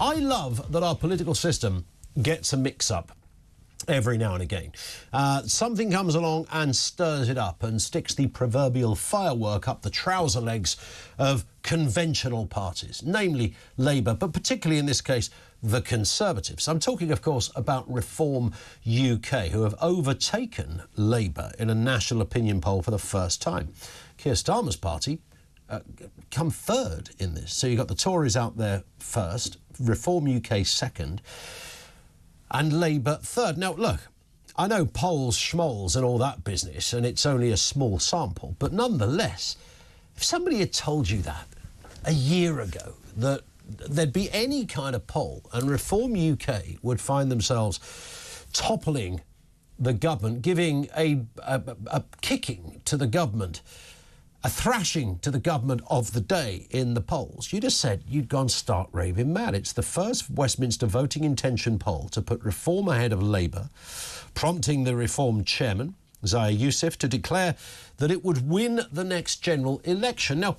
I love that our political system gets a mix-up every now and again. Something comes along and stirs it up and sticks the proverbial firework up the trouser legs of conventional parties, namely Labour, but particularly in this case, the Conservatives. I'm talking, of course, about Reform UK, who have overtaken Labour in a national opinion poll for the first time. Keir Starmer's party come third in this. So you've got the Tories out there first, Reform UK second, and Labour third. Now, look, I know polls, schmoles and all that business, and it's only a small sample, but nonetheless, if somebody had told you that a year ago, that there'd be any kind of poll and Reform UK would find themselves toppling the government, giving a kicking to the government, a thrashing to the government of the day in the polls, you'd have said you'd gone stark raving mad. It's the first Westminster voting intention poll to put Reform ahead of Labour, prompting the Reform Chairman, Zia Yusuf, to declare that it would win the next general election. Now,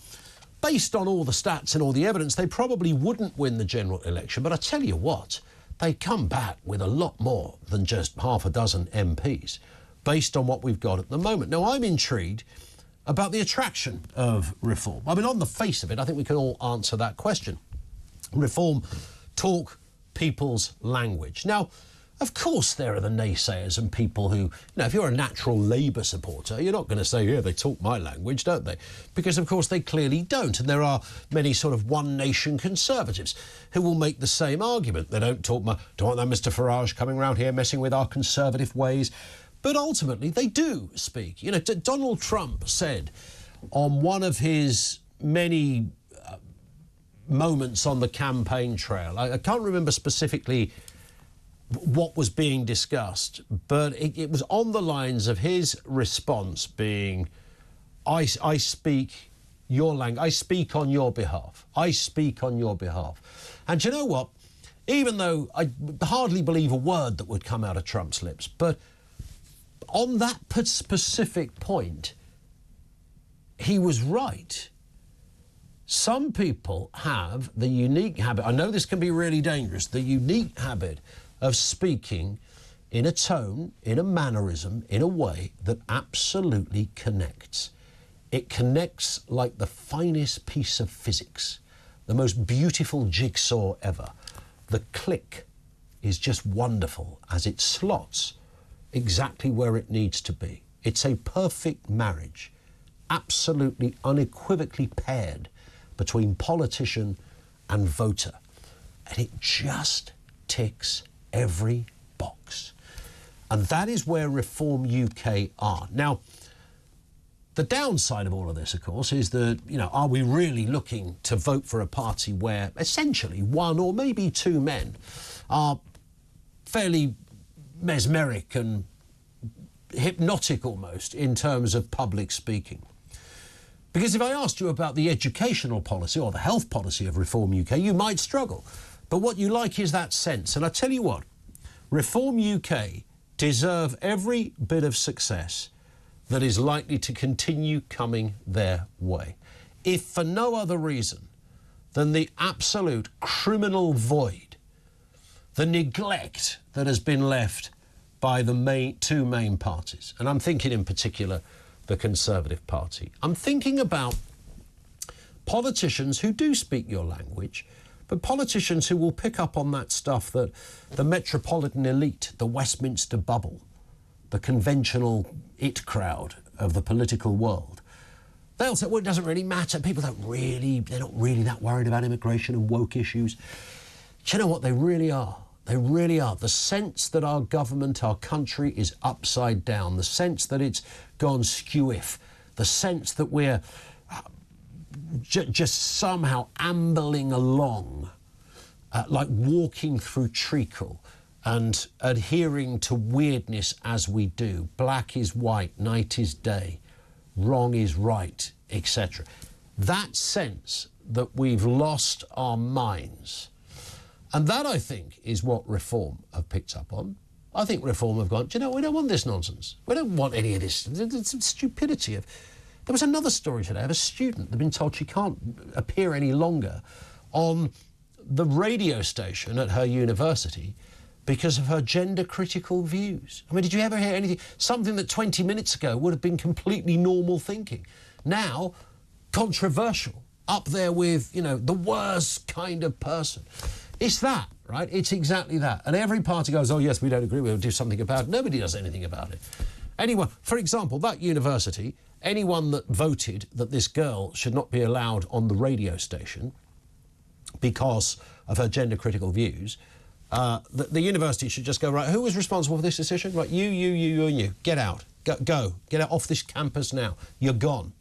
based on all the stats and all the evidence, they probably wouldn't win the general election, but I tell you what, they come back with a lot more than just half a dozen MPs, based on what we've got at the moment. Now, I'm intrigued about the attraction of Reform. I mean, on the face of it, I think we can all answer that question. Reform talk people's language. Now, of course, there are the naysayers and people who, if you're a natural Labour supporter, you're not going to say, yeah, they talk my language, don't they? Because, of course, they clearly don't. And there are many sort of one nation Conservatives who will make the same argument. They don't talk don't want that Mr Farage coming around here messing with our conservative ways. But ultimately, they do speak. Donald Trump said on one of his many moments on the campaign trail, I can't remember specifically what was being discussed, but it was on the lines of his response being, I speak your language, I speak on your behalf, I speak on your behalf. And you know what? Even though I hardly believe a word that would come out of Trump's lips, but on that specific point, he was right. Some people have the unique habit, I know this can be really dangerous, the unique habit of speaking in a tone, in a mannerism, in a way that absolutely connects. It connects like the finest piece of physics, the most beautiful jigsaw ever. The click is just wonderful as it slots exactly where it needs to be. It's a perfect marriage, absolutely unequivocally paired between politician and voter. And it just ticks every box. And that is where Reform UK are. Now, the downside of all of this, of course, is that, are we really looking to vote for a party where essentially one or maybe two men are fairly mesmeric and hypnotic almost in terms of public speaking? Because if I asked you about the educational policy or the health policy of Reform UK, you might struggle. But what you like is that sense. And I tell you what, Reform UK deserve every bit of success that is likely to continue coming their way, if for no other reason than the absolute criminal void, the neglect that has been left by the two main parties. And I'm thinking in particular the Conservative Party. I'm thinking about politicians who do speak your language, but politicians who will pick up on that stuff that the metropolitan elite, the Westminster bubble, the conventional it crowd of the political world, they'll say, well, it doesn't really matter. People they're not really that worried about immigration and woke issues. Do you know what they really are? They really are. The sense that our government, our country is upside down, the sense that it's gone skew-if, the sense that we're just somehow ambling along, like walking through treacle and adhering to weirdness as we do. Black is white, night is day, wrong is right, etc. That sense that we've lost our minds. And that, I think, is what Reform have picked up on. I think Reform have gone, we don't want this nonsense. We don't want any of this. It's stupidity. There was another story today of a student that had been told she can't appear any longer on the radio station at her university because of her gender-critical views. I mean, did you ever hear anything? Something that 20 minutes ago would have been completely normal thinking. Now, controversial, up there with, you know, the worst kind of person. It's that, right? It's exactly that. And every party goes, oh, yes, we don't agree, we'll do something about it. Nobody does anything about it. Anyone, for example, that university, anyone that voted that this girl should not be allowed on the radio station because of her gender-critical views, the university should just go, right, who was responsible for this decision? Right, you, and you. Get out. Go. Get out off this campus now. You're gone.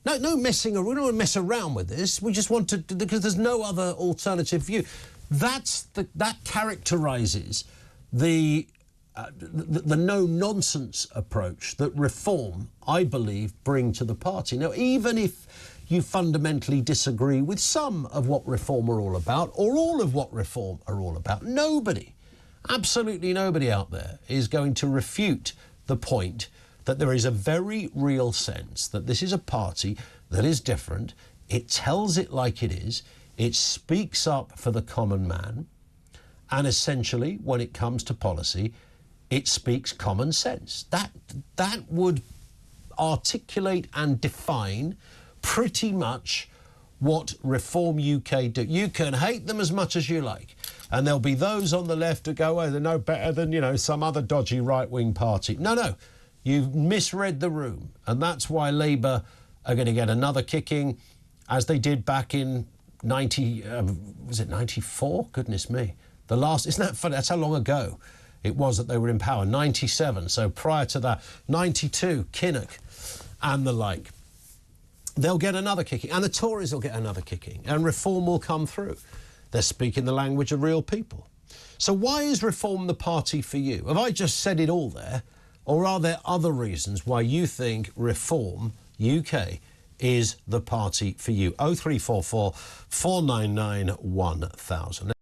No messing around. We don't want to mess around with this. We just want to, because there's no other alternative view. That characterises the no-nonsense approach that Reform, I believe, bring to the party. Now, even if you fundamentally disagree with some of what Reform are all about, or all of what Reform are all about, nobody, absolutely nobody out there is going to refute the point that there is a very real sense that this is a party that is different. It tells it like it is. It speaks up for the common man. And essentially, when it comes to policy, it speaks common sense. That would articulate and define pretty much what Reform UK do. You can hate them as much as you like. And there'll be those on the left who go, oh, they're no better than, you know, some other dodgy right-wing party. No. You've misread the room, and that's why Labour are going to get another kicking, as they did back in 94? Goodness me. The last, isn't that funny? That's how long ago it was that they were in power, 97. So prior to that, 92, Kinnock and the like. They'll get another kicking, and the Tories will get another kicking, and Reform will come through. They're speaking the language of real people. So why is Reform the party for you? Have I just said it all there? Or are there other reasons why you think Reform UK is the party for you? 0344 499 1000.